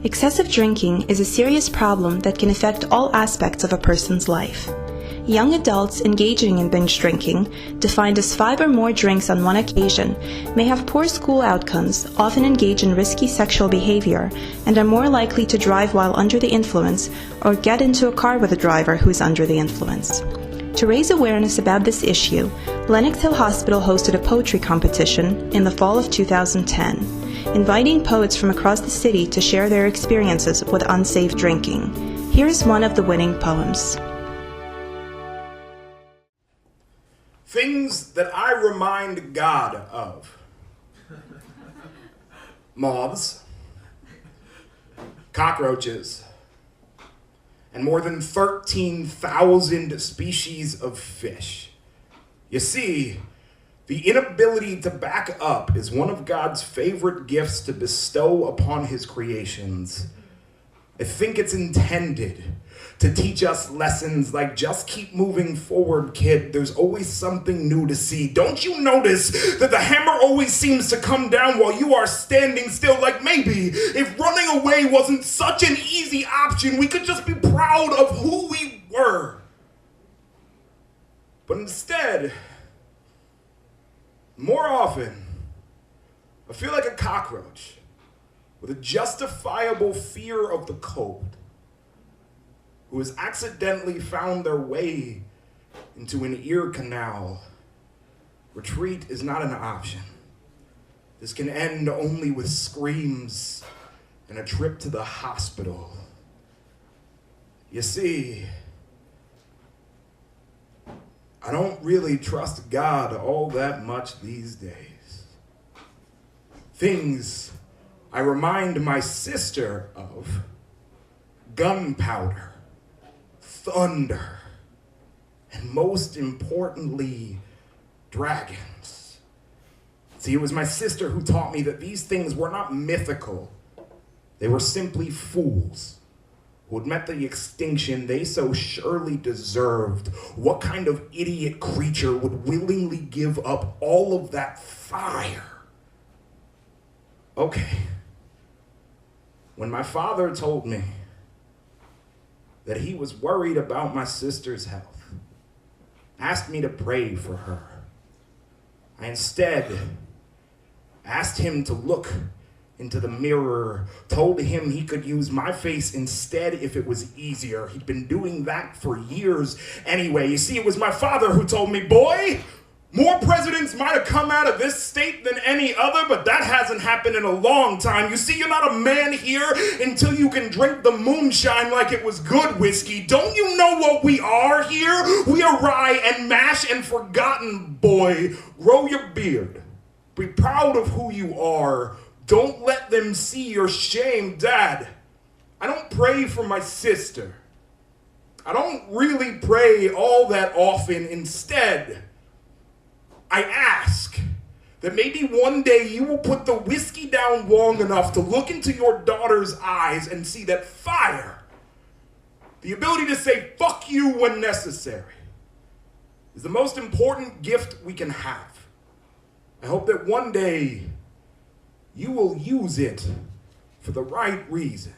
Excessive drinking is a serious problem that can affect all aspects of a person's life. Young adults engaging in binge drinking, defined as 5 or more drinks on one occasion, may have poor school outcomes, often engage in risky sexual behavior, and are more likely to drive while under the influence or get into a car with a driver who is under the influence. To raise awareness about this issue, Lenox Hill Hospital hosted a poetry competition in the fall of 2010, inviting poets from across the city to share their experiences with unsafe drinking. Here is one of the winning poems. Things that I remind God of. Moths, cockroaches, and more than 13,000 species of fish. You see, the inability to back up is one of God's favorite gifts to bestow upon his creations. I think it's intended to teach us lessons like, just keep moving forward, kid. There's always something new to see. Don't you notice that the hammer always seems to come down while you are standing still? Like, maybe if running away wasn't such an easy option, we could just be proud of who we were. But instead, more often, I feel like a cockroach with a justifiable fear of the cold, who has accidentally found their way into an ear canal. Retreat is not an option. This can end only with screams and a trip to the hospital. You see, I don't really trust God all that much these days. Things I remind my sister of: gunpowder, thunder, and most importantly, dragons. See, it was my sister who taught me that these things were not mythical. They were simply fools who had met the extinction they so surely deserved. What kind of idiot creature would willingly give up all of that fire? Okay. When my father told me that he was worried about my sister's health, asked me to pray for her, I instead asked him to look into the mirror, told him he could use my face instead if it was easier. He'd been doing that for years anyway. You see, it was my father who told me, boy, more presidents might have come out of this state than any other, but that hasn't happened in a long time. You see, you're not a man here until you can drink the moonshine like it was good whiskey. Don't you know what we are here? We are rye and mash and forgotten, boy. Grow your beard. Be proud of who you are. Don't let them see your shame, Dad. I don't pray for my sister. I don't really pray all that often. Instead, I ask that maybe one day you will put the whiskey down long enough to look into your daughter's eyes and see that fire, the ability to say fuck you when necessary, is the most important gift we can have. I hope that one day you will use it for the right reasons.